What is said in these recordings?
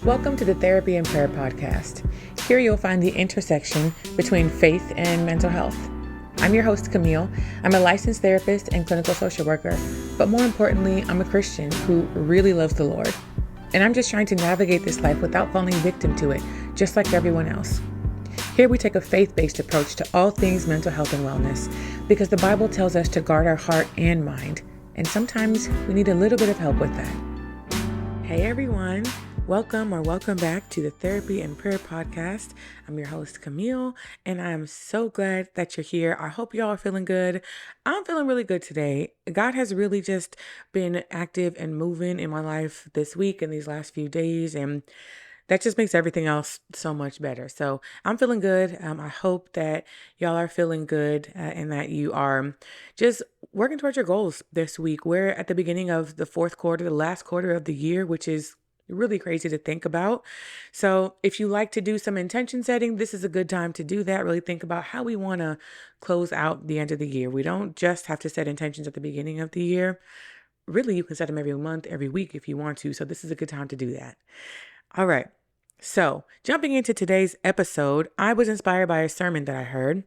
Welcome to the Therapy and Prayer Podcast. Here you'll find the intersection between faith and mental health. I'm your host, Camille. I'm a licensed therapist and clinical social worker, but more importantly, I'm a Christian who really loves the Lord. And I'm just trying to navigate this life without falling victim to it, just like everyone else. Here we take a faith-based approach to all things mental health and wellness, because the Bible tells us to guard our heart and mind, and sometimes we need a little bit of help with that. Hey everyone. Welcome back to the Therapy and Prayer Podcast. I'm your host, Camille, and I'm so glad that you're here. I hope y'all are feeling good. I'm feeling really good today. God has really just been active and moving in my life this week and these last few days, and that just makes everything else so much better. So I'm feeling good. I hope that y'all are feeling good and that you are just working towards your goals this week. We're at the beginning of the fourth quarter, the last quarter of the year, which is really crazy to think about. So if you like to do some intention setting, this is a good time to do that. Really think about how we want to close out the end of the year. We don't just have to set intentions at the beginning of the year. Really, you can set them every month, every week if you want to. So this is a good time to do that. All right. So jumping into today's episode, I was inspired by a sermon that I heard.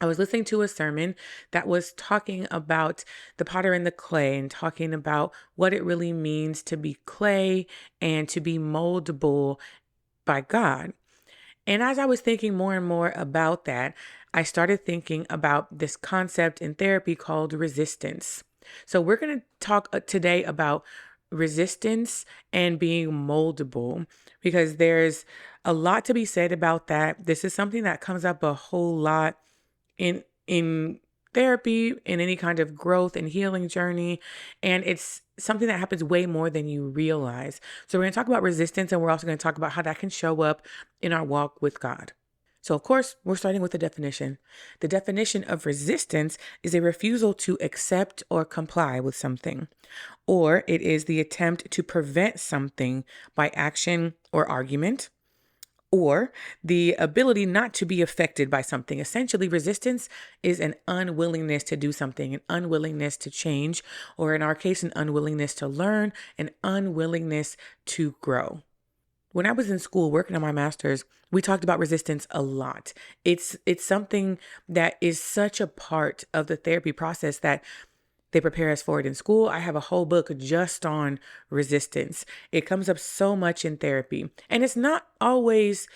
I was listening to a sermon that was talking about the potter and the clay and talking about what it really means to be clay and to be moldable by God. And as I was thinking more and more about that, I started thinking about this concept in therapy called resistance. So we're going to talk today about resistance and being moldable, because there's a lot to be said about that. This is something that comes up a whole lot in therapy, in any kind of growth and healing journey. And it's something that happens way more than you realize. So we're going to talk about resistance, and we're also going to talk about how that can show up in our walk with God. So of course, we're starting with the definition. The definition of resistance is a refusal to accept or comply with something, or it is the attempt to prevent something by action or argument, or the ability not to be affected by something. Essentially, resistance is an unwillingness to do something, an unwillingness to change, or in our case, an unwillingness to learn, an unwillingness to grow. When I was in school working on my master's, we talked about resistance a lot. It's something that is such a part of the therapy process that they prepare us for it in school. I have a whole book just on resistance. It comes up so much in therapy, and it's not always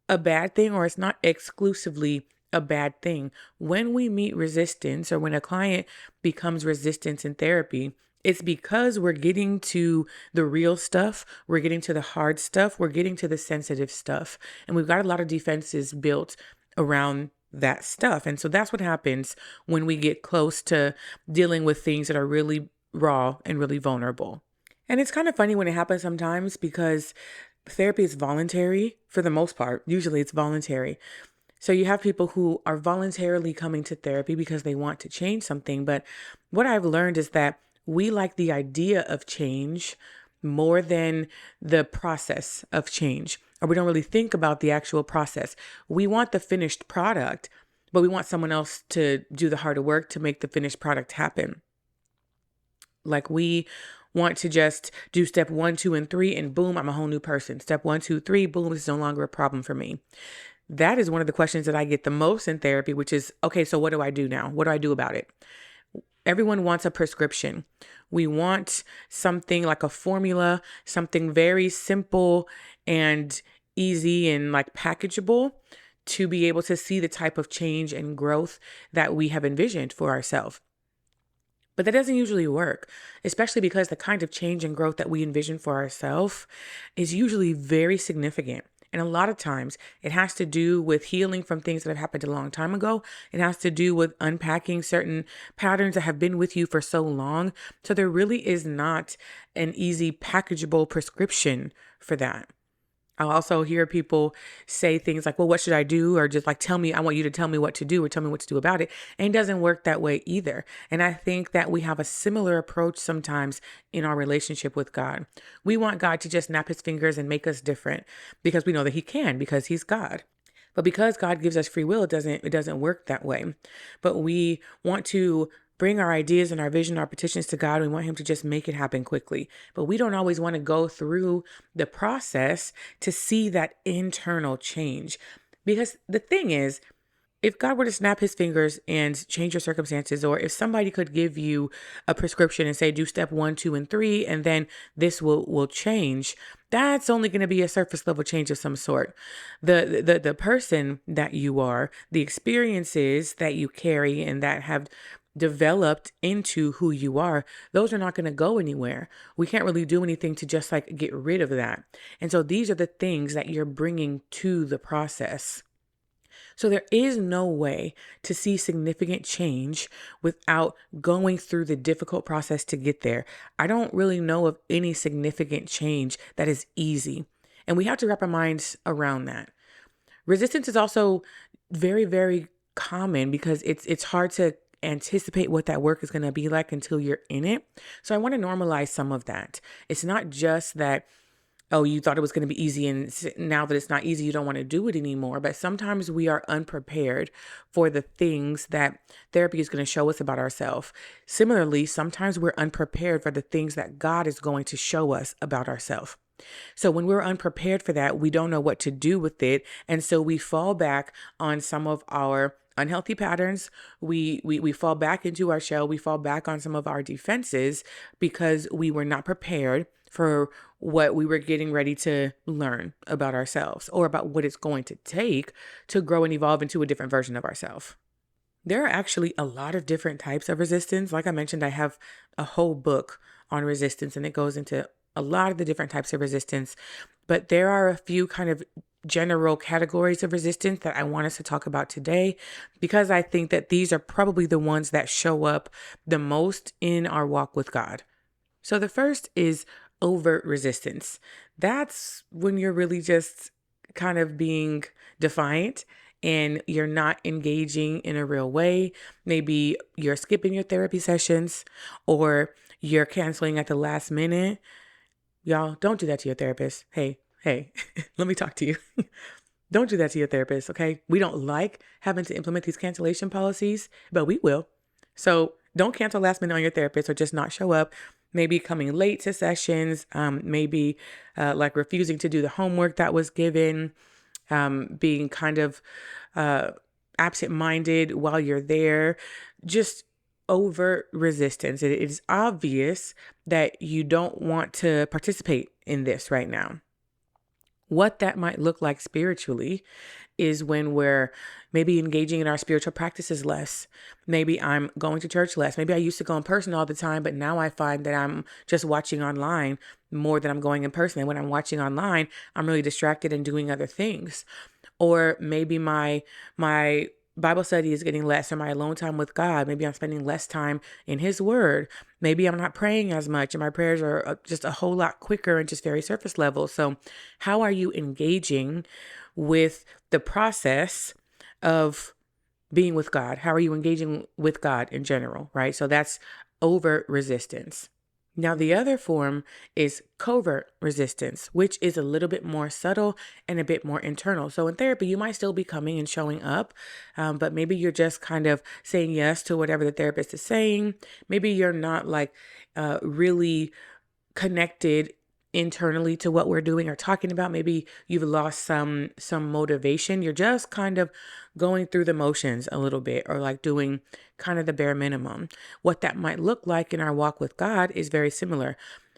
a bad thing, or it's not exclusively a bad thing. When we meet resistance, or when a client becomes resistant in therapy, it's because we're getting to the real stuff. We're getting to the hard stuff. We're getting to the sensitive stuff. And we've got a lot of defenses built around that stuff. And so that's what happens when we get close to dealing with things that are really raw and really vulnerable. And it's kind of funny when it happens sometimes, because therapy is voluntary for the most part. Usually it's voluntary. So you have people who are voluntarily coming to therapy because they want to change something. But what I've learned is that we like the idea of change more than the process of change, or we don't really think about the actual process. We want the finished product, but we want someone else to do the harder work to make the finished product happen. Like, we want to just do step 1, 2, and 3, and boom, I'm a whole new person. Step 1, 2, 3, boom, it's no longer a problem for me. That is one of the questions that I get the most in therapy, which is, okay, so what do I do now? What do I do about it? Everyone wants a prescription. We want something like a formula, something very simple and easy and like packageable to be able to see the type of change and growth that we have envisioned for ourselves. But that doesn't usually work, especially because the kind of change and growth that we envision for ourselves is usually very significant. And a lot of times it has to do with healing from things that have happened a long time ago. It has to do with unpacking certain patterns that have been with you for so long. So there really is not an easy packageable prescription for that. I'll also hear people say things like, well, what should I do? Or just like, I want you to tell me what to do, or tell me what to do about it. And it doesn't work that way either. And I think that we have a similar approach sometimes in our relationship with God. We want God to just snap his fingers and make us different, because we know that he can, because he's God. But because God gives us free will, it doesn't work that way. But we want to bring our ideas and our vision, our petitions to God. We want him to just make it happen quickly. But we don't always want to go through the process to see that internal change. Because the thing is, if God were to snap his fingers and change your circumstances, or if somebody could give you a prescription and say, do step 1, 2, and 3, and then this will change, that's only going to be a surface level change of some sort. The person that you are, the experiences that you carry and that have developed into who you are, those are not going to go anywhere. We can't really do anything to just like get rid of that. And so these are the things that you're bringing to the process. So there is no way to see significant change without going through the difficult process to get there. I don't really know of any significant change that is easy. And we have to wrap our minds around that. Resistance is also very, very common because it's hard to anticipate what that work is going to be like until you're in it. So I want to normalize some of that. It's not just that, oh, you thought it was going to be easy, and now that it's not easy, you don't want to do it anymore. But sometimes we are unprepared for the things that therapy is going to show us about ourselves. Similarly, sometimes we're unprepared for the things that God is going to show us about ourselves. So when we're unprepared for that, we don't know what to do with it. And so we fall back on some of our unhealthy patterns. We fall back into our shell. We fall back on some of our defenses because we were not prepared for what we were getting ready to learn about ourselves, or about what it's going to take to grow and evolve into a different version of ourselves. There are actually a lot of different types of resistance. Like I mentioned, I have a whole book on resistance, and it goes into a lot of the different types of resistance. But there are a few kind of general categories of resistance that I want us to talk about today, because I think that these are probably the ones that show up the most in our walk with God. So the first is overt resistance. That's when you're really just kind of being defiant and you're not engaging in a real way. Maybe you're skipping your therapy sessions, or you're canceling at the last minute. Y'all, don't do that to your therapist. Hey, let me talk to you. Don't do that to your therapist, okay? We don't like having to implement these cancellation policies, but we will. So don't cancel last minute on your therapist, or just not show up. Maybe coming late to sessions, maybe like refusing to do the homework that was given, being kind of absent-minded while you're there, just overt resistance. It is obvious that you don't want to participate in this right now. What that might look like spiritually is when we're maybe engaging in our spiritual practices less. Maybe I'm going to church less. Maybe I used to go in person all the time, but now I find that I'm just watching online more than I'm going in person. And when I'm watching online, I'm really distracted and doing other things. Or maybe my Bible study is getting less, or my alone time with God. Maybe I'm spending less time in his word. Maybe I'm not praying as much, and my prayers are just a whole lot quicker and just very surface level. So how are you engaging with the process of being with God? How are you engaging with God in general, right? So that's overt resistance. Now, the other form is covert resistance, which is a little bit more subtle and a bit more internal. So in therapy, you might still be coming and showing up, but maybe you're just kind of saying yes to whatever the therapist is saying. Maybe you're not like really connected internally to what we're doing or talking about. Maybe you've lost some motivation. You're just kind of going through the motions a little bit, or like doing kind of the bare minimum. What that might look like in our walk with God is very similar.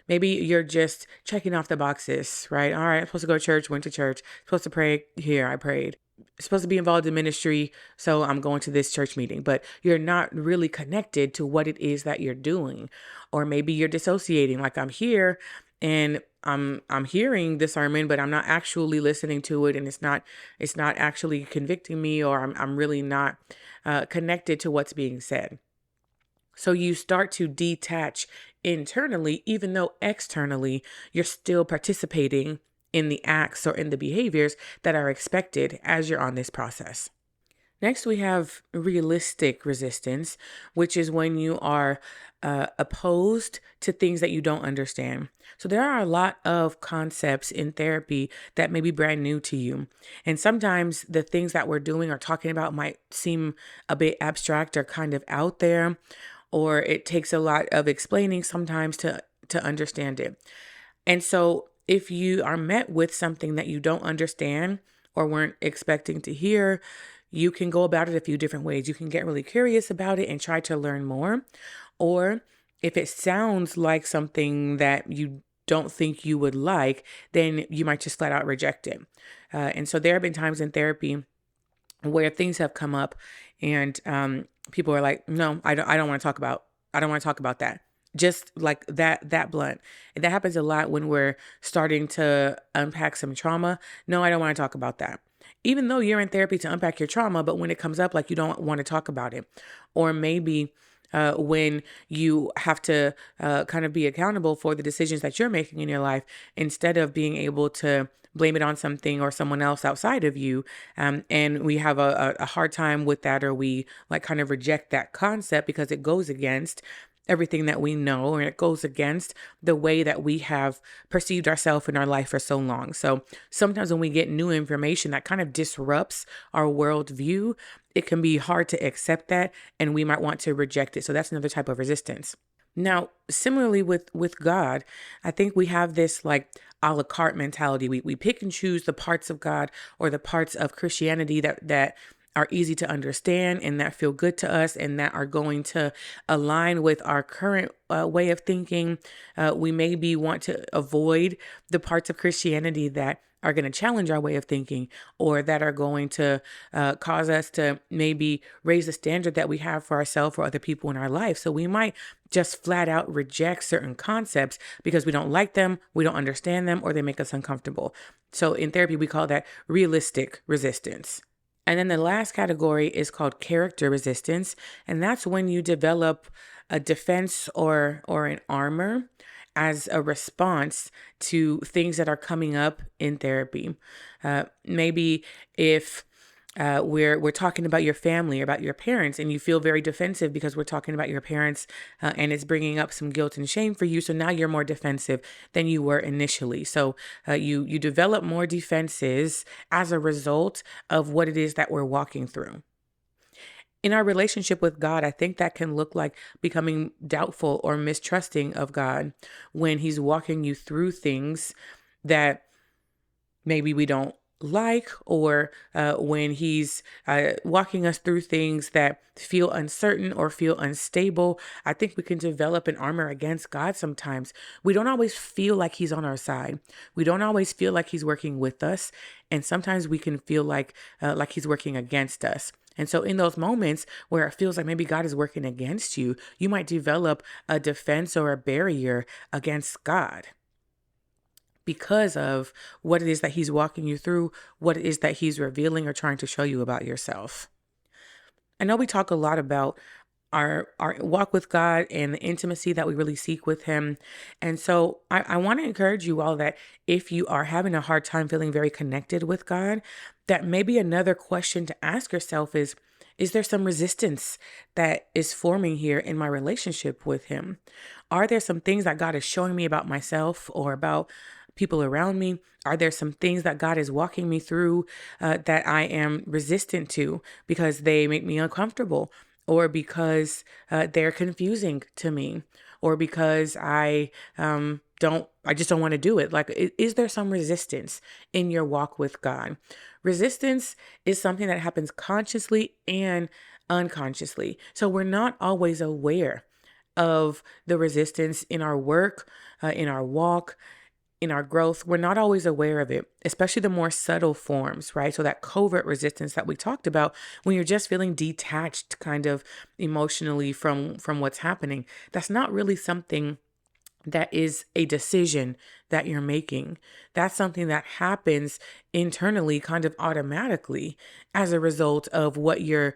Maybe you're just checking off the boxes, right? All right, I'm supposed to go to church, went to church, supposed to pray here, I prayed. Supposed to be involved in ministry, so I'm going to this church meeting, but you're not really connected to what it is that you're doing. Or maybe you're dissociating, like I'm here and I'm hearing the sermon, but I'm not actually listening to it, and it's not actually convicting me, or I'm really not connected to what's being said. So you start to detach internally, even though externally you're still participating in the acts or in the behaviors that are expected as you're on this process. Next, we have realistic resistance, which is when you are opposed to things that you don't understand. So there are a lot of concepts in therapy that may be brand new to you. And sometimes the things that we're doing or talking about might seem a bit abstract or kind of out there. or it takes a lot of explaining sometimes to understand it. And so if you are met with something that you don't understand or weren't expecting to hear, you can go about it a few different ways. You can get really curious about it and try to learn more. Or if it sounds like something that you don't think you would like, then you might just flat out reject it. And so there have been times in therapy where things have come up and people are like, no, I don't want to talk about, I don't want to talk about that. Just like that blunt. And that happens a lot when we're starting to unpack some trauma. No, I don't want to talk about that. Even though you're in therapy to unpack your trauma, but when it comes up, like you don't want to talk about it. Or maybe when you have to kind of be accountable for the decisions that you're making in your life, instead of being able to blame it on something or someone else outside of you. And we have a hard time with that, or we like kind of reject that concept because it goes against everything that we know, and it goes against the way that we have perceived ourselves in our life for so long. So sometimes when we get new information that kind of disrupts our worldview, it can be hard to accept that, and we might want to reject it. So that's another type of resistance. Now, similarly with God, I think we have this like a la carte mentality. We pick and choose the parts of God or the parts of Christianity that are easy to understand and that feel good to us and that are going to align with our current way of thinking. We maybe want to avoid the parts of Christianity that are going to challenge our way of thinking, or that are going to cause us to maybe raise the standard that we have for ourselves or other people in our life. So we might just flat out reject certain concepts because we don't like them, we don't understand them, or they make us uncomfortable. So in therapy, we call that realistic resistance. And then the last category is called character resistance. And that's when you develop a defense or an armor as a response to things that are coming up in therapy. Maybe if we're talking about your family or about your parents, and you feel very defensive because we're talking about your parents, and it's bringing up some guilt and shame for you. So now you're more defensive than you were initially. So you develop more defenses as a result of what it is that we're walking through. In our relationship with God, I think that can look like becoming doubtful or mistrusting of God when He's walking you through things that maybe we don't like, or when He's walking us through things that feel uncertain or feel unstable. I think we can develop an armor against God sometimes. We don't always feel like He's on our side. We don't always feel like He's working with us. And sometimes we can feel like He's working against us. And so in those moments where it feels like maybe God is working against you, you might develop a defense or a barrier against God, because of what it is that He's walking you through, what it is that He's revealing or trying to show you about yourself. I know we talk a lot about our walk with God and the intimacy that we really seek with Him. And so I want to encourage you all that if you are having a hard time feeling very connected with God, that maybe another question to ask yourself is there some resistance that is forming here in my relationship with Him? Are there some things that God is showing me about myself or about people around me? Are there some things that God is walking me through that I am resistant to because they make me uncomfortable, or because they're confusing to me, or because I just don't want to do it? Like, is there some resistance in your walk with God? Resistance is something that happens consciously and unconsciously. So we're not always aware of the resistance in our work, in our walk, in our growth. We're not always aware of it, especially the more subtle forms, right? So that covert resistance that we talked about, when you're just feeling detached kind of emotionally from what's happening, that's not really something that is a decision that you're making. That's something that happens internally kind of automatically as a result of what you're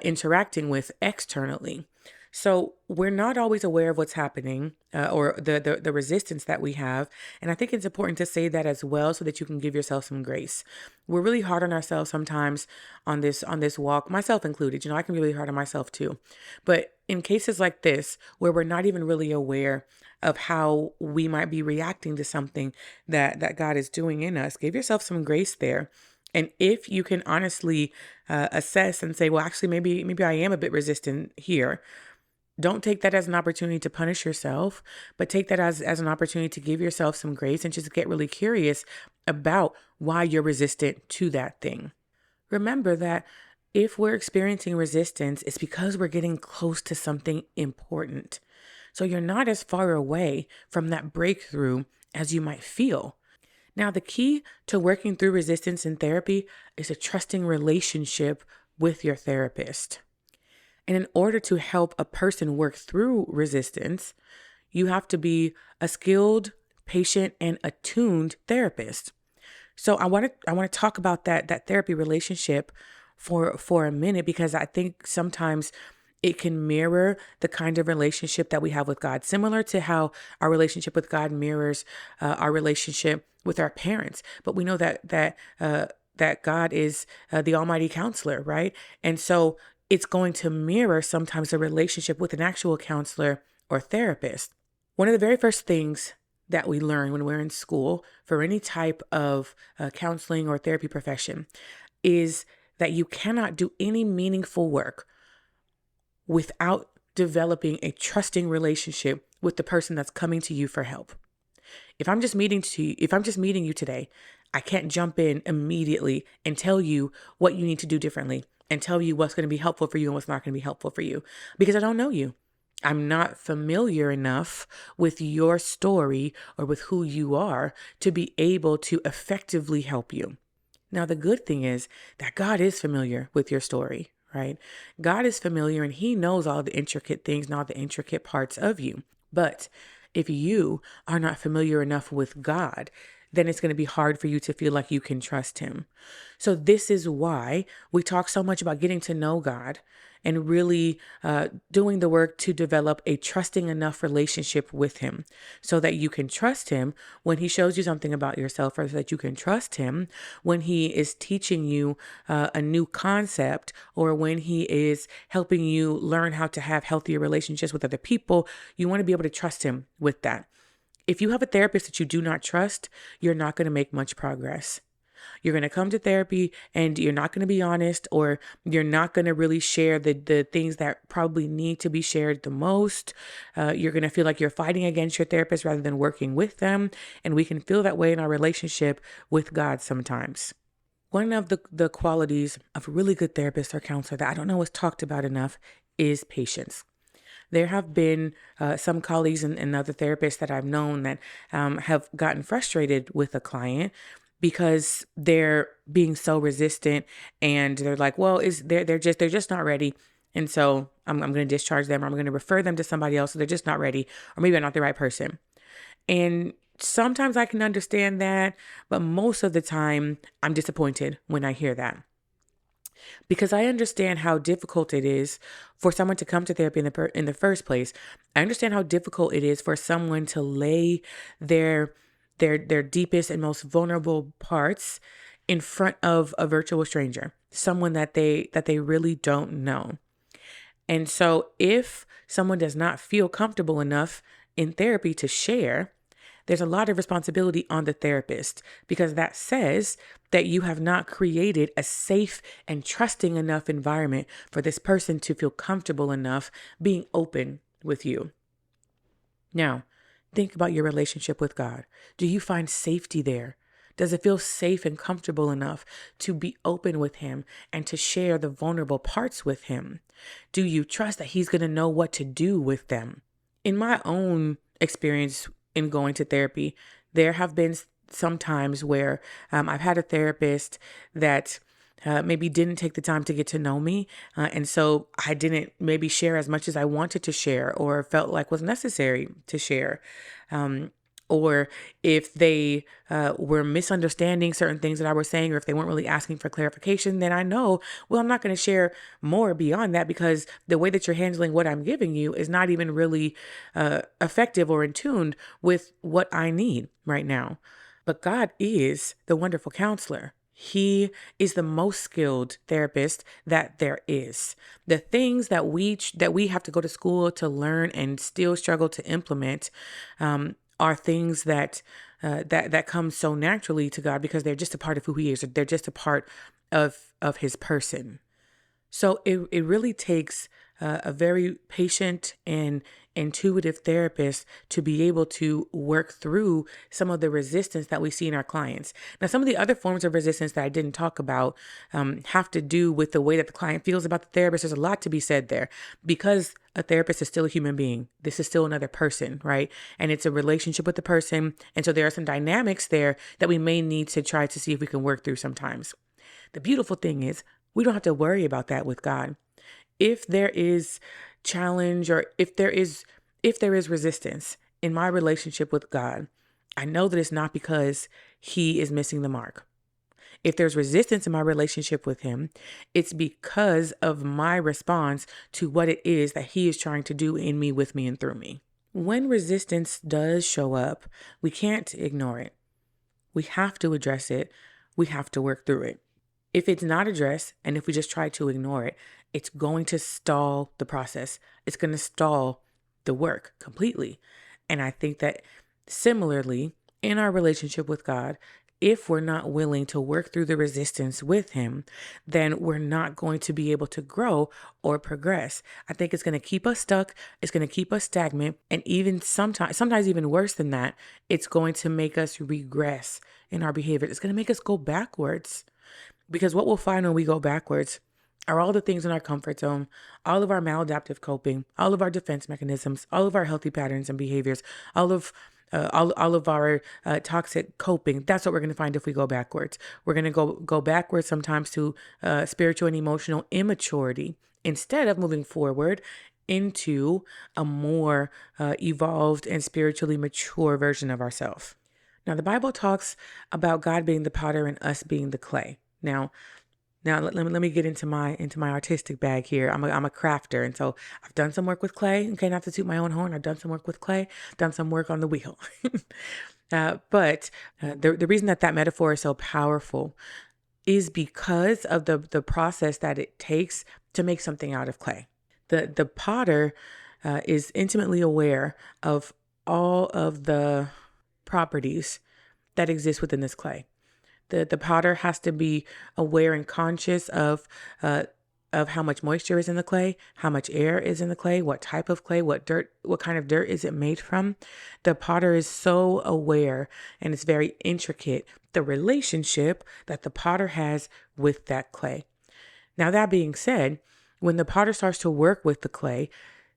interacting with externally. So we're not always aware of what's happening or the resistance that we have. And I think it's important to say that as well, so that you can give yourself some grace. We're really hard on ourselves sometimes on this walk, myself included. I can be really hard on myself too. But in cases like this, where we're not even really aware of how we might be reacting to something that God is doing in us, give yourself some grace there. And if you can honestly assess and say, well, actually, maybe I am a bit resistant here, Don't take that as an opportunity to punish yourself, but take that as an opportunity to give yourself some grace and just get really curious about why you're resistant to that thing. Remember that if we're experiencing resistance, it's because we're getting close to something important. So you're not as far away from that breakthrough as you might feel. Now, the key to working through resistance in therapy is a trusting relationship with your therapist. And in order to help a person work through resistance, you have to be a skilled, patient, and attuned therapist. So I want to talk about that therapy relationship for a minute, because I think sometimes it can mirror the kind of relationship that we have with God, similar to how our relationship with God mirrors our relationship with our parents. But we know that God is the Almighty Counselor, right? And so it's going to mirror sometimes a relationship with an actual counselor or therapist. One of the very first things that we learn when we're in school for any type of counseling or therapy profession is that you cannot do any meaningful work without developing a trusting relationship with the person that's coming to you for help. If I'm just meeting you today, I can't jump in immediately and tell you what you need to do differently and tell you what's going to be helpful for you and what's not going to be helpful for you, because I don't know you. I'm not familiar enough with your story or with who you are to be able to effectively help you. Now, the good thing is that God is familiar with your story, right? God is familiar and he knows all the intricate things and all the intricate parts of you. But if you are not familiar enough with God, then it's going to be hard for you to feel like you can trust him. So this is why we talk so much about getting to know God and really doing the work to develop a trusting enough relationship with him so that you can trust him when he shows you something about yourself, or so that you can trust him when he is teaching you a new concept, or when he is helping you learn how to have healthier relationships with other people. You want to be able to trust him with that. If you have a therapist that you do not trust, you're not going to make much progress. You're going to come to therapy and you're not going to be honest, or you're not going to really share the things that probably need to be shared the most. You're going to feel like you're fighting against your therapist rather than working with them. And we can feel that way in our relationship with God sometimes. One of the qualities of a really good therapist or counselor that I don't know is talked about enough is patience. There have been some colleagues and other therapists that I've known that have gotten frustrated with a client because they're being so resistant, and they're like, well, they're just not ready. And so I'm going to discharge them, or I'm going to refer them to somebody else. So they're just not ready, or maybe I'm not the right person. And sometimes I can understand that, but most of the time I'm disappointed when I hear that, because I understand how difficult it is for someone to come to therapy in the first place. I understand how difficult it is for someone to lay their deepest and most vulnerable parts in front of a virtual stranger, someone that they really don't know. And so if someone does not feel comfortable enough in therapy to share, there's a lot of responsibility on the therapist, because that says that you have not created a safe and trusting enough environment for this person to feel comfortable enough being open with you. Now, think about your relationship with God. Do you find safety there? Does it feel safe and comfortable enough to be open with him and to share the vulnerable parts with him? Do you trust that he's going to know what to do with them? In my own experience in going to therapy, there have been some times where I've had a therapist that maybe didn't take the time to get to know me. And so I didn't maybe share as much as I wanted to share or felt like was necessary to share. Or if they were misunderstanding certain things that I was saying, or if they weren't really asking for clarification, then I know, well, I'm not going to share more beyond that, because the way that you're handling what I'm giving you is not even really effective or in tune with what I need right now. But God is the wonderful counselor. He is the most skilled therapist that there is. The things that we have to go to school to learn and still struggle to implement are things that come so naturally to God, because they're just a part of who he is. Or they're just a part of his person. So it really takes a very patient and intuitive therapist to be able to work through some of the resistance that we see in our clients. Now, some of the other forms of resistance that I didn't talk about have to do with the way that the client feels about the therapist. There's a lot to be said there because a therapist is still a human being. This is still another person, right? And it's a relationship with the person. And so there are some dynamics there that we may need to try to see if we can work through sometimes. The beautiful thing is we don't have to worry about that with God. If there is challenge or if there is resistance in my relationship with God, I know that it's not because he is missing the mark. If there's resistance in my relationship with him, it's because of my response to what it is that he is trying to do in me, with me, and through me. When resistance does show up, we can't ignore it. We have to address it. We have to work through it. If it's not addressed, and if we just try to ignore it, it's going to stall the process. It's going to stall the work completely. And I think that similarly, in our relationship with God, if we're not willing to work through the resistance with him, then we're not going to be able to grow or progress. I think it's going to keep us stuck. It's going to keep us stagnant. And even sometimes even worse than that, it's going to make us regress in our behavior. It's going to make us go backwards. Because what we'll find when we go backwards are all the things in our comfort zone, all of our maladaptive coping, all of our defense mechanisms, all of our healthy patterns and behaviors, all of our toxic coping. That's what we're going to find if we go backwards. We're going to go backwards sometimes to spiritual and emotional immaturity instead of moving forward into a more evolved and spiritually mature version of ourselves. Now, the Bible talks about God being the potter and us being the clay. Now let me get into my artistic bag here. I'm a crafter, and so I've done some work with clay. Okay, not to toot my own horn. I've done some work with clay. Done some work on the wheel. But the reason that metaphor is so powerful is because of the process that it takes to make something out of clay. The potter is intimately aware of all of the properties that exist within this clay. The potter has to be aware and conscious of how much moisture is in the clay, how much air is in the clay, what type of clay, what kind of dirt is it made from. The potter is so aware, and it's very intricate, the relationship that the potter has with that clay. Now, that being said, when the potter starts to work with the clay,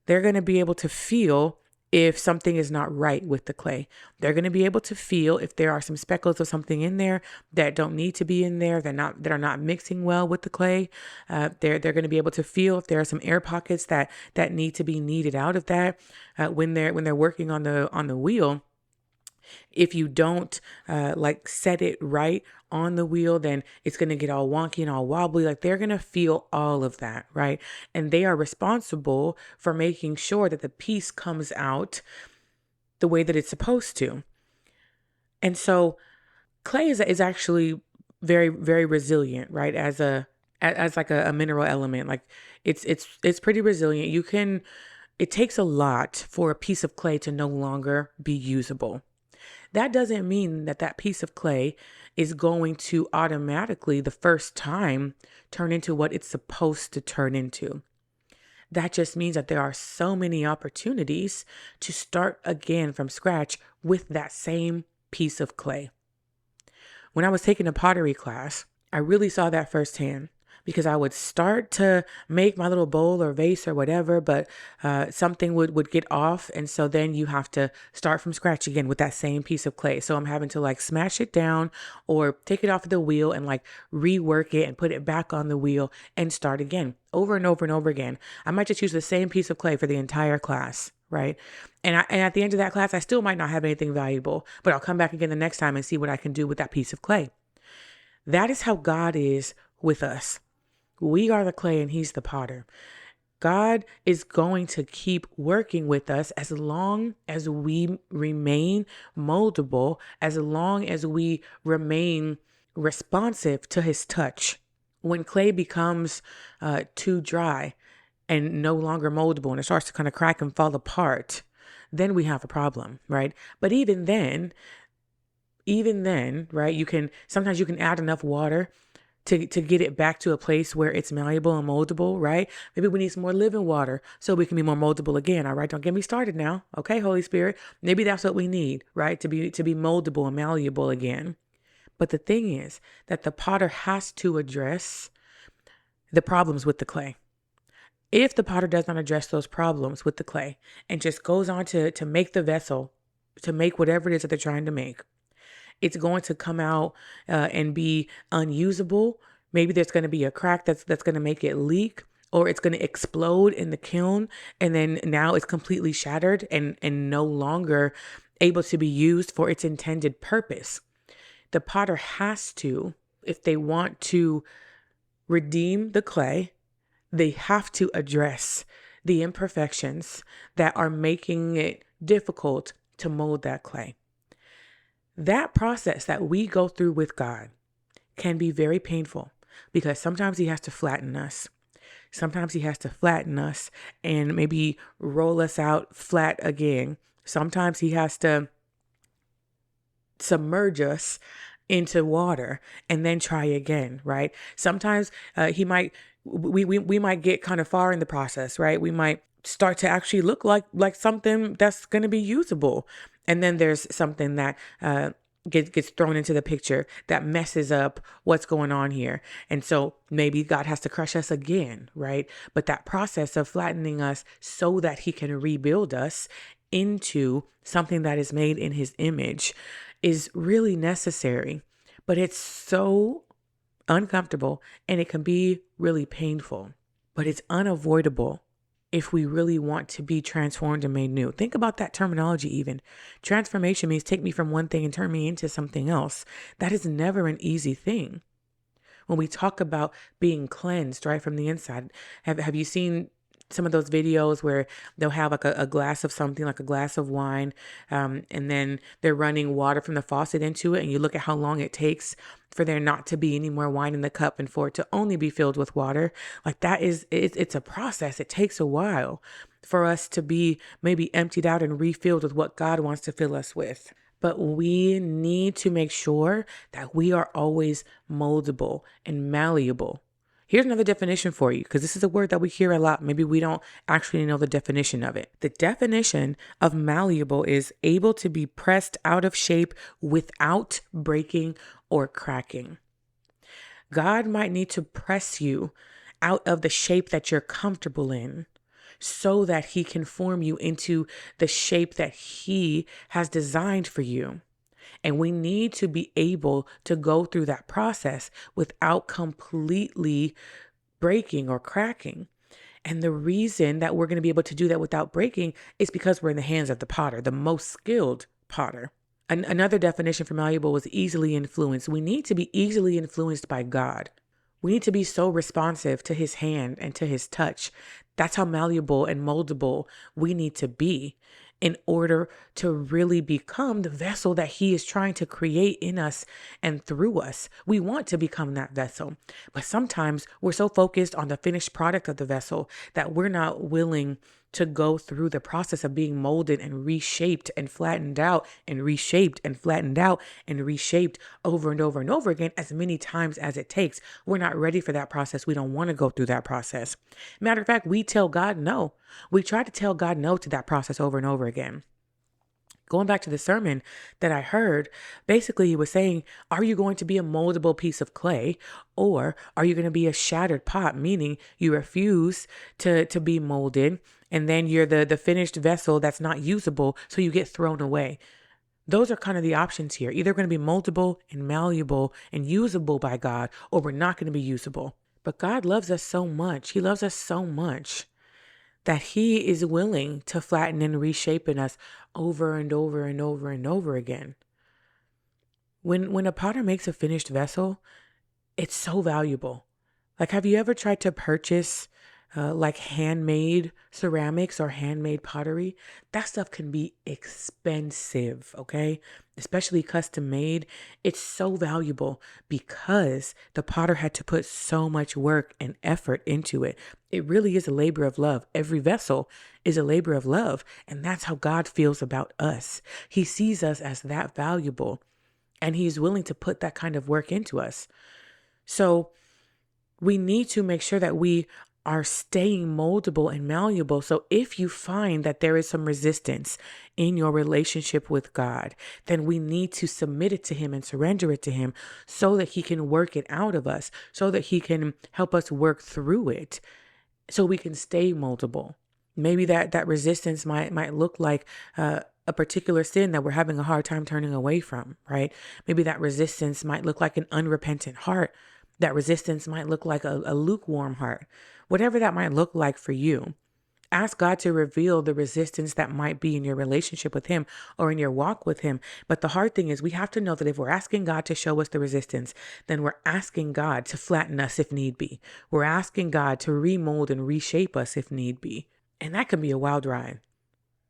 they're going to be able to feel if something is not right with the clay. They're going to be able to feel if there are some speckles of something in there that don't need to be in there, that are not mixing well with the clay. They're going to be able to feel if there are some air pockets that need to be kneaded out of that. When they're working on the wheel, if you don't set it right on the wheel, then it's going to get all wonky and all wobbly. Like, they're going to feel all of that, right? And they are responsible for making sure that the piece comes out the way that it's supposed to. And so clay is actually very, very resilient, right? As like a mineral element. Like, it's pretty resilient. It takes a lot for a piece of clay to no longer be usable. That doesn't mean that piece of clay is going to automatically, the first time, turn into what it's supposed to turn into. That just means that there are so many opportunities to start again from scratch with that same piece of clay. When I was taking a pottery class, I really saw that firsthand. Because I would start to make my little bowl or vase or whatever, but something would get off. And so then you have to start from scratch again with that same piece of clay. So I'm having to smash it down or take it off of the wheel and rework it and put it back on the wheel and start again over and over and over again. I might just use the same piece of clay for the entire class, right? And at the end of that class, I still might not have anything valuable, but I'll come back again the next time and see what I can do with that piece of clay. That is how God is with us. We are the clay and he's the potter. God is going to keep working with us as long as we remain moldable, as long as we remain responsive to his touch. When clay becomes too dry and no longer moldable and it starts to kind of crack and fall apart, then we have a problem, right? But even then, right, sometimes you can add enough water to get it back to a place where it's malleable and moldable, right? Maybe we need some more living water so we can be more moldable again. All right. Don't get me started now. Okay, Holy Spirit. Maybe that's what we need, right? To be moldable and malleable again. But the thing is that the potter has to address the problems with the clay. If the potter does not address those problems with the clay and just goes on to make the vessel, to make whatever it is that they're trying to make, it's going to come out and be unusable. Maybe there's going to be a crack that's going to make it leak, or it's going to explode in the kiln. And then now it's completely shattered and no longer able to be used for its intended purpose. The potter has to, if they want to redeem the clay, they have to address the imperfections that are making it difficult to mold that clay. That process that we go through with God can be very painful because sometimes he has to flatten us. Sometimes he has to flatten us and maybe roll us out flat again. Sometimes he has to submerge us into water and then try again, right? Sometimes we might get kind of far in the process, right? We might start to actually look like something that's going to be usable. And then there's something that gets thrown into the picture that messes up what's going on here. And so maybe God has to crush us again, right? But that process of flattening us so that he can rebuild us into something that is made in his image is really necessary. But it's so uncomfortable and it can be really painful, but it's unavoidable if we really want to be transformed and made new. Think about that terminology even. Transformation means take me from one thing and turn me into something else. That is never an easy thing. When we talk about being cleansed, right, from the inside, have you seen some of those videos where they'll have like a glass of something, like a glass of wine, and then they're running water from the faucet into it, and you look at how long it takes for there not to be any more wine in the cup and for it to only be filled with water. Like that is, it's a process. It takes a while for us to be maybe emptied out and refilled with what God wants to fill us with. But we need to make sure that we are always moldable and malleable. Here's another definition for you, because this is a word that we hear a lot. Maybe we don't actually know the definition of it. The definition of malleable is able to be pressed out of shape without breaking or cracking. God might need to press you out of the shape that you're comfortable in so that he can form you into the shape that he has designed for you. And we need to be able to go through that process without completely breaking or cracking. And the reason that we're going to be able to do that without breaking is because we're in the hands of the potter, the most skilled potter. Another definition for malleable was easily influenced. We need to be easily influenced by God. We need to be so responsive to his hand and to his touch. That's how malleable and moldable we need to be in order to really become the vessel that he is trying to create in us and through us. We want to become that vessel, but sometimes we're so focused on the finished product of the vessel that we're not willing to go through the process of being molded and reshaped and flattened out and reshaped and flattened out and reshaped over and over and over again as many times as it takes. We're not ready for that process. We don't want to go through that process. Matter of fact, we tell God no. We try to tell God no to that process over and over again. Going back to the sermon that I heard, basically he was saying, are you going to be a moldable piece of clay, or are you going to be a shattered pot? Meaning you refuse to be molded, and then you're the finished vessel that's not usable, so you get thrown away. Those are kind of the options here. Either we're going to be moldable and malleable and usable by God, or we're not going to be usable. But God loves us so much. He loves us so much that he is willing to flatten and reshape in us over and over and over and over again. When a potter makes a finished vessel, it's so valuable. Like, have you ever tried to purchase like handmade ceramics or handmade pottery? That stuff can be expensive, okay? Especially custom made. It's so valuable because the potter had to put so much work and effort into it. It really is a labor of love. Every vessel is a labor of love. And that's how God feels about us. He sees us as that valuable, and he's willing to put that kind of work into us. So we need to make sure that we are staying moldable and malleable. So if you find that there is some resistance in your relationship with God, then we need to submit it to Him and surrender it to Him so that He can work it out of us, so that He can help us work through it, so we can stay moldable. Maybe that resistance might look like a particular sin that we're having a hard time turning away from, right? Maybe that resistance might look like an unrepentant heart. That resistance might look like a lukewarm heart. Whatever that might look like for you, ask God to reveal the resistance that might be in your relationship with Him or in your walk with Him. But the hard thing is we have to know that if we're asking God to show us the resistance, then we're asking God to flatten us if need be. We're asking God to remold and reshape us if need be. And that can be a wild ride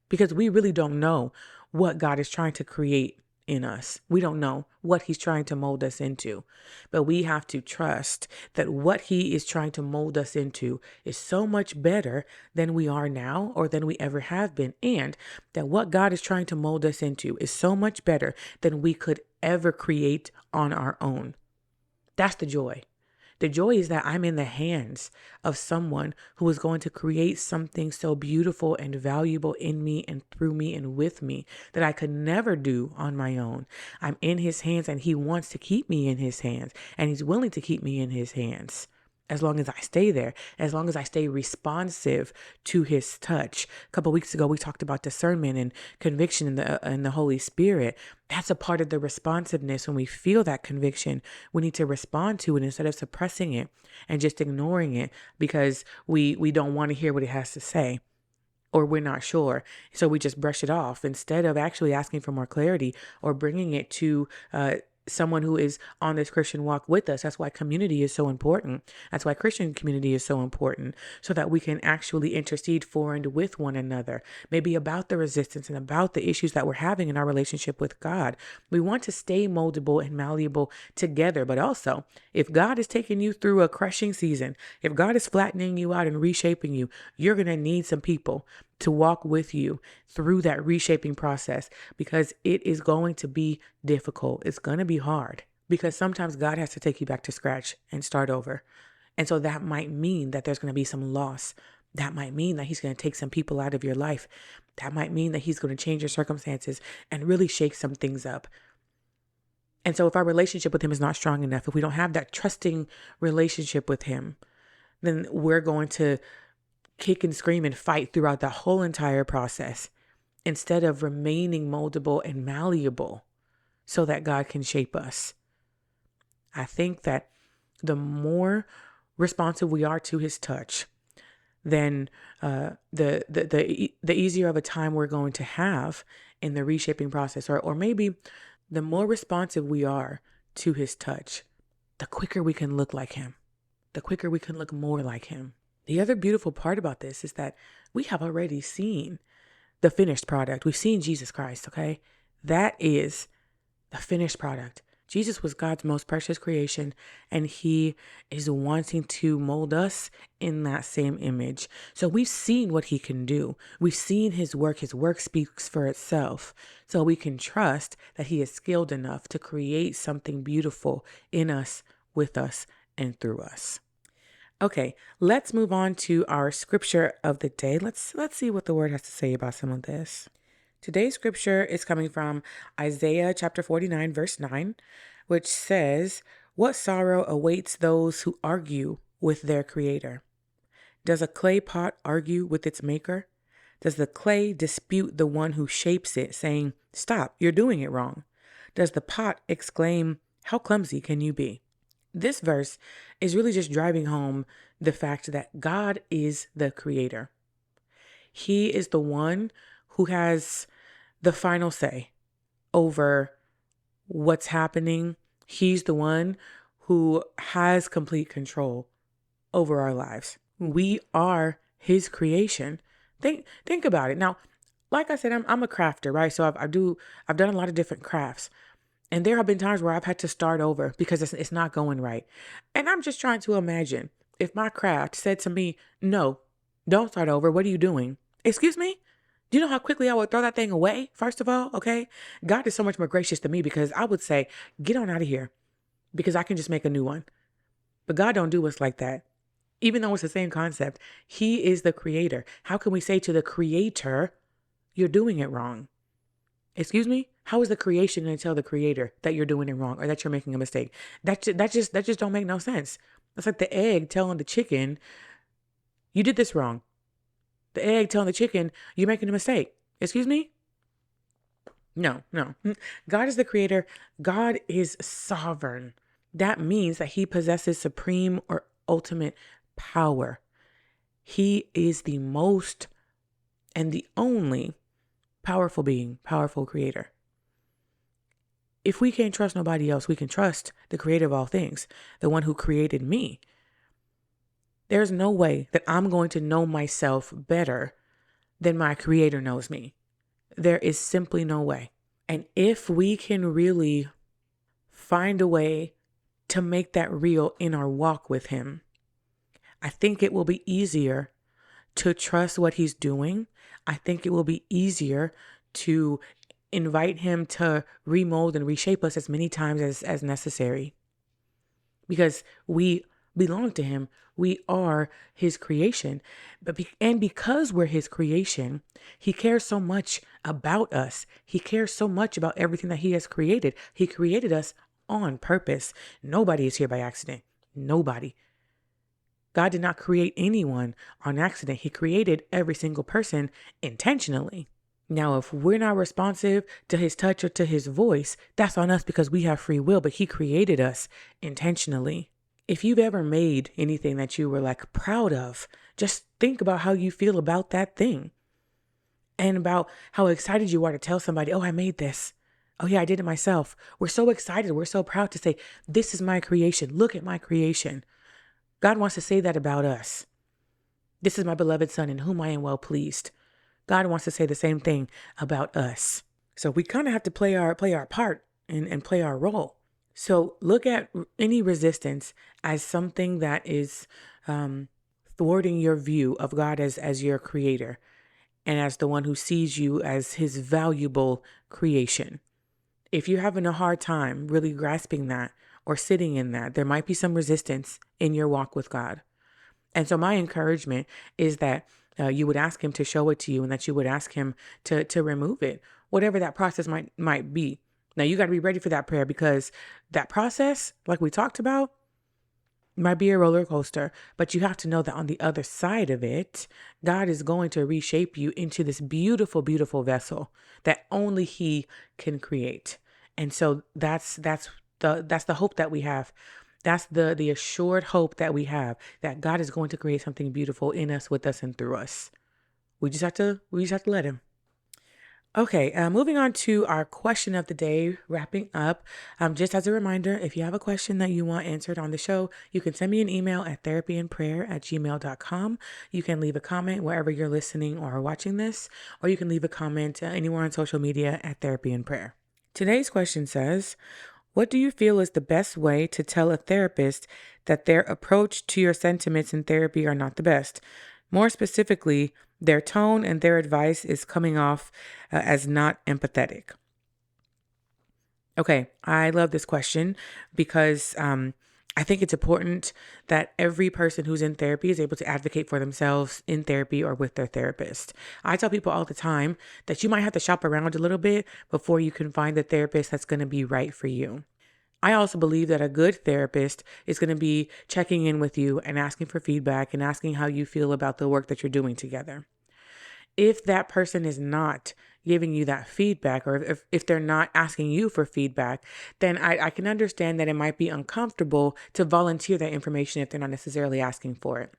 because we really don't know what God is trying to create in us. We don't know what He's trying to mold us into, but we have to trust that what He is trying to mold us into is so much better than we are now or than we ever have been. And that what God is trying to mold us into is so much better than we could ever create on our own. That's the joy. The joy is that I'm in the hands of someone who is going to create something so beautiful and valuable in me and through me and with me that I could never do on my own. I'm in His hands and He wants to keep me in His hands, and He's willing to keep me in His hands. As long as I stay there, as long as I stay responsive to His touch. A couple of weeks ago, we talked about discernment and conviction in the Holy Spirit. That's a part of the responsiveness. When we feel that conviction, we need to respond to it instead of suppressing it and just ignoring it because we don't want to hear what it has to say, or we're not sure. So we just brush it off instead of actually asking for more clarity or bringing it to someone who is on this Christian walk with us. That's why community is so important. That's why Christian community is so important, so that we can actually intercede for and with one another, maybe about the resistance and about the issues that we're having in our relationship with God. We want to stay moldable and malleable together, but also if God is taking you through a crushing season, if God is flattening you out and reshaping you, you're going to need some people to walk with you through that reshaping process, because it is going to be difficult. It's going to be hard because sometimes God has to take you back to scratch and start over. And so that might mean that there's going to be some loss. That might mean that He's going to take some people out of your life. That might mean that He's going to change your circumstances and really shake some things up. And so if our relationship with Him is not strong enough, if we don't have that trusting relationship with Him, then we're going to kick and scream and fight throughout the whole entire process instead of remaining moldable and malleable so that God can shape us. I think that the more responsive we are to His touch, then the easier of a time we're going to have in the reshaping process, or maybe the more responsive we are to His touch, the quicker we can look like Him, the quicker we can look more like Him. The other beautiful part about this is that we have already seen the finished product. We've seen Jesus Christ, okay? That is the finished product. Jesus was God's most precious creation, and He is wanting to mold us in that same image. So we've seen what He can do. We've seen His work. His work speaks for itself. So we can trust that He is skilled enough to create something beautiful in us, with us, and through us. Okay, let's move on to our scripture of the day. Let's see what the Word has to say about some of this. Today's scripture is coming from Isaiah chapter 49, verse 9, which says, "What sorrow awaits those who argue with their Creator? Does a clay pot argue with its maker? Does the clay dispute the one who shapes it, saying, 'Stop, you're doing it wrong'? Does the pot exclaim, 'How clumsy can you be?'" This verse is really just driving home the fact that God is the creator. He is the one who has the final say over what's happening. He's the one who has complete control over our lives. We are His creation. Think about it. Now, like I said, I'm a crafter, right? So I've done a lot of different crafts. And there have been times where I've had to start over because it's not going right. And I'm just trying to imagine if my craft said to me, "No, don't start over. What are you doing?" Excuse me? Do you know how quickly I would throw that thing away? First of all, okay? God is so much more gracious than me, because I would say, "Get on out of here," because I can just make a new one. But God don't do us like that. Even though it's the same concept, he is the creator. How can we say to the creator, you're doing it wrong? Excuse me? How is the creation going to tell the creator that you're doing it wrong or that you're making a mistake? That just don't make no sense. It's like the egg telling the chicken, you did this wrong. The egg telling the chicken, you're making a mistake. Excuse me? No, no. God is the creator. God is sovereign. That means that he possesses supreme or ultimate power. He is the most and the only powerful being, powerful creator. If we can't trust nobody else, we can trust the creator of all things, the one who created me. There's no way that I'm going to know myself better than my creator knows me. There is simply no way. And if we can really find a way to make that real in our walk with him, I think it will be easier to trust what he's doing. I think it will be easier to invite him to remold and reshape us as many times as necessary. Because we belong to him. We are his creation. And because we're his creation, he cares so much about us. He cares so much about everything that he has created. He created us on purpose. Nobody is here by accident. Nobody. God did not create anyone on accident. He created every single person intentionally. Now, if we're not responsive to his touch or to his voice, that's on us because we have free will, but he created us intentionally. If you've ever made anything that you were like proud of, just think about how you feel about that thing and about how excited you are to tell somebody, oh, I made this. Oh yeah, I did it myself. We're so excited. We're so proud to say, this is my creation. Look at my creation. God wants to say that about us. This is my beloved son in whom I am well pleased. God wants to say the same thing about us. So we kind of have to play our part and play our role. So look at any resistance as something that is thwarting your view of God as your creator and as the one who sees you as his valuable creation. If you're having a hard time really grasping that or sitting in that, there might be some resistance in your walk with God. And so my encouragement is that you would ask him to show it to you and that you would ask him to remove it, whatever that process might be. Now, you got to be ready for that prayer because that process, like we talked about, might be a roller coaster, but you have to know that on the other side of it, God is going to reshape you into this beautiful, beautiful vessel that only he can create. And so that's the hope that we have. That's the assured hope that we have that God is going to create something beautiful in us, with us, and through us. We just have to let him. Okay, moving on to our question of the day, wrapping up. Just as a reminder, if you have a question that you want answered on the show, you can send me an email at therapyandprayer@gmail.com. You can leave a comment wherever you're listening or watching this, or you can leave a comment anywhere on social media at Therapy and Prayer. Today's question says, what do you feel is the best way to tell a therapist that their approach to your sentiments in therapy are not the best? More specifically, their tone and their advice is coming off as not empathetic. Okay, I love this question because I think it's important that every person who's in therapy is able to advocate for themselves in therapy or with their therapist. I tell people all the time that you might have to shop around a little bit before you can find the therapist that's going to be right for you. I also believe that a good therapist is going to be checking in with you and asking for feedback and asking how you feel about the work that you're doing together. If that person is not giving you that feedback, or if they're not asking you for feedback, then I can understand that it might be uncomfortable to volunteer that information if they're not necessarily asking for it.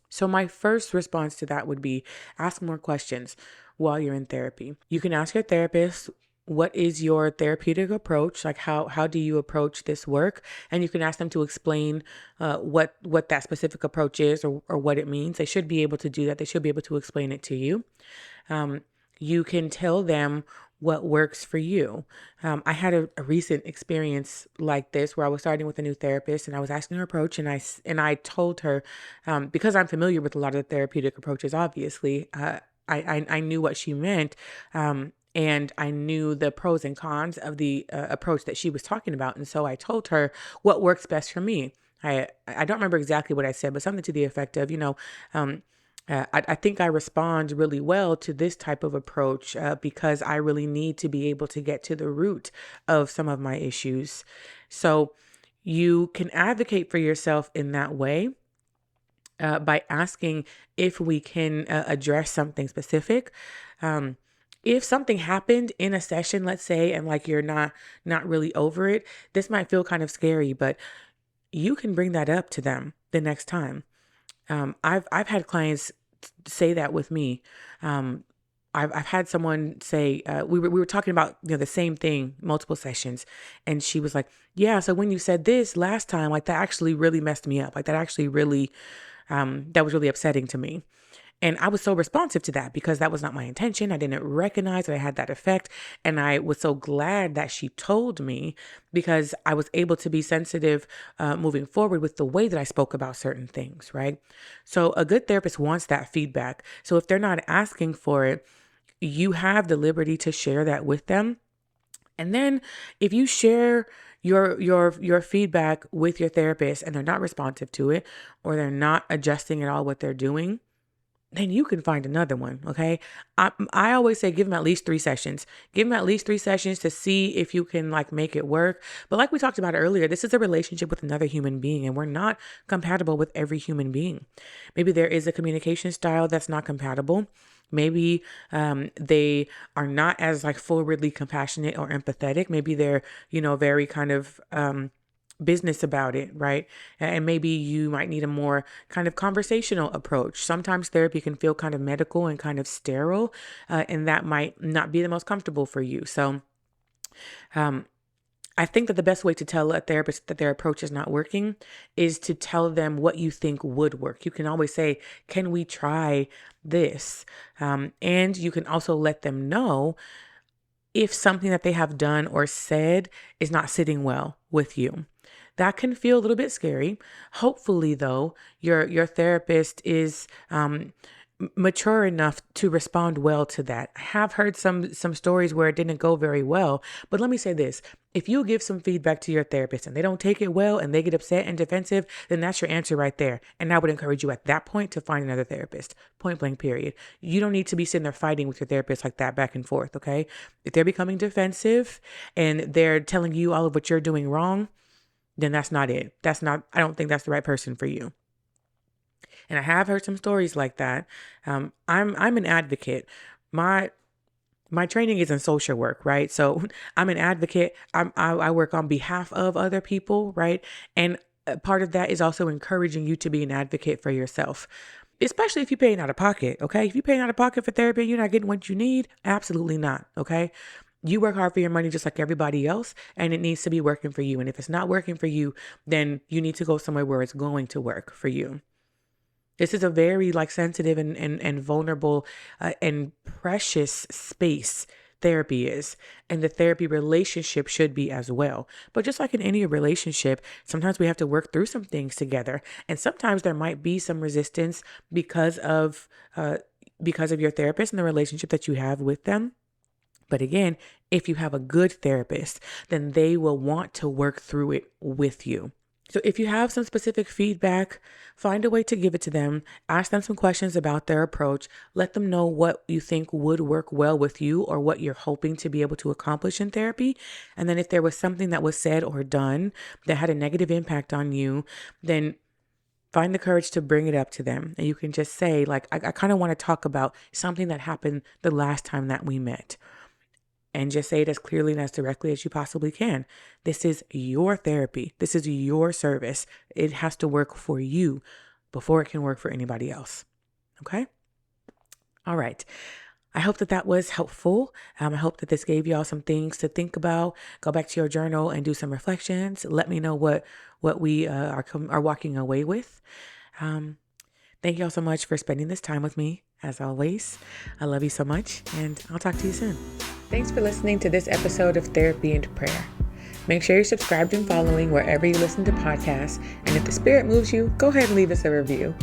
So my first response to that would be ask more questions while you're in therapy. You can ask your therapist, what is your therapeutic approach? Like how do you approach this work? And you can ask them to explain what that specific approach is or what it means. They should be able to do that. They should be able to explain it to you. You can tell them what works for you. I had a recent experience like this where I was starting with a new therapist and I was asking her approach and I told her, because I'm familiar with a lot of the therapeutic approaches, obviously, I knew what she meant. And I knew the pros and cons of the approach that she was talking about. And so I told her what works best for me. I don't remember exactly what I said, but something to the effect of, I think I respond really well to this type of approach because I really need to be able to get to the root of some of my issues. So you can advocate for yourself in that way by asking if we can address something specific. If something happened in a session, let's say, and like you're not really over it, this might feel kind of scary, but you can bring that up to them the next time. I've had clients say that with me. I've had someone say we were talking about the same thing multiple sessions, and she was like, "Yeah, so when you said this last time, like that actually really messed me up. Like that actually really that was really upsetting to me." And I was so responsive to that because that was not my intention. I didn't recognize that I had that effect. And I was so glad that she told me because I was able to be sensitive moving forward with the way that I spoke about certain things, right? So a good therapist wants that feedback. So if they're not asking for it, you have the liberty to share that with them. And then if you share your feedback with your therapist and they're not responsive to it, or they're not adjusting at all what they're doing, then you can find another one. Okay. I always say, give them at least 3 sessions, give them at least 3 sessions to see if you can like make it work. But like we talked about earlier, this is a relationship with another human being and we're not compatible with every human being. Maybe there is a communication style that's not compatible. Maybe they are not as like forwardly compassionate or empathetic. Maybe they're, very kind of, business about it, right? And maybe you might need a more kind of conversational approach. Sometimes therapy can feel kind of medical and kind of sterile, and that might not be the most comfortable for you. So I think that the best way to tell a therapist that their approach is not working is to tell them what you think would work. You can always say, can we try this? And you can also let them know if something that they have done or said is not sitting well with you. That can feel a little bit scary. Hopefully, though, your therapist is mature enough to respond well to that. I have heard some stories where it didn't go very well, but let me say this. If you give some feedback to your therapist and they don't take it well and they get upset and defensive, then that's your answer right there. And I would encourage you at that point to find another therapist, point blank, period. You don't need to be sitting there fighting with your therapist like that back and forth, okay? If they're becoming defensive and they're telling you all of what you're doing wrong, then that's not it. I don't think that's the right person for you. And I have heard some stories like that. I'm an advocate. My training is in social work, right? So I'm an advocate. I work on behalf of other people, right? And part of that is also encouraging you to be an advocate for yourself, especially if you're paying out of pocket, okay? If you're paying out of pocket for therapy and you're not getting what you need, absolutely not, okay? You work hard for your money just like everybody else, and it needs to be working for you. And if it's not working for you, then you need to go somewhere where it's going to work for you. This is a very sensitive and vulnerable and precious space therapy is, and the therapy relationship should be as well. But just like in any relationship, sometimes we have to work through some things together, and sometimes there might be some resistance because of your therapist and the relationship that you have with them. But again, if you have a good therapist, then they will want to work through it with you. So if you have some specific feedback, find a way to give it to them. Ask them some questions about their approach. Let them know what you think would work well with you or what you're hoping to be able to accomplish in therapy. And then if there was something that was said or done that had a negative impact on you, then find the courage to bring it up to them. And you can just say, I kind of want to talk about something that happened the last time that we met. And just say it as clearly and as directly as you possibly can. This is your therapy. This is your service. It has to work for you before it can work for anybody else. Okay? All right. I hope that was helpful. I hope that this gave y'all some things to think about. Go back to your journal and do some reflections. Let me know what we are walking away with. Thank y'all so much for spending this time with me. As always, I love you so much, and I'll talk to you soon. Thanks for listening to this episode of Therapy and Prayer. Make sure you're subscribed and following wherever you listen to podcasts. And if the Spirit moves you, go ahead and leave us a review.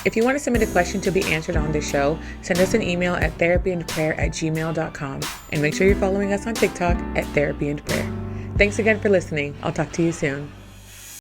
If you want to submit a question to be answered on this show, send us an email at therapyandprayer@gmail.com. And make sure you're following us on TikTok at Therapy and Prayer. Thanks again for listening. I'll talk to you soon.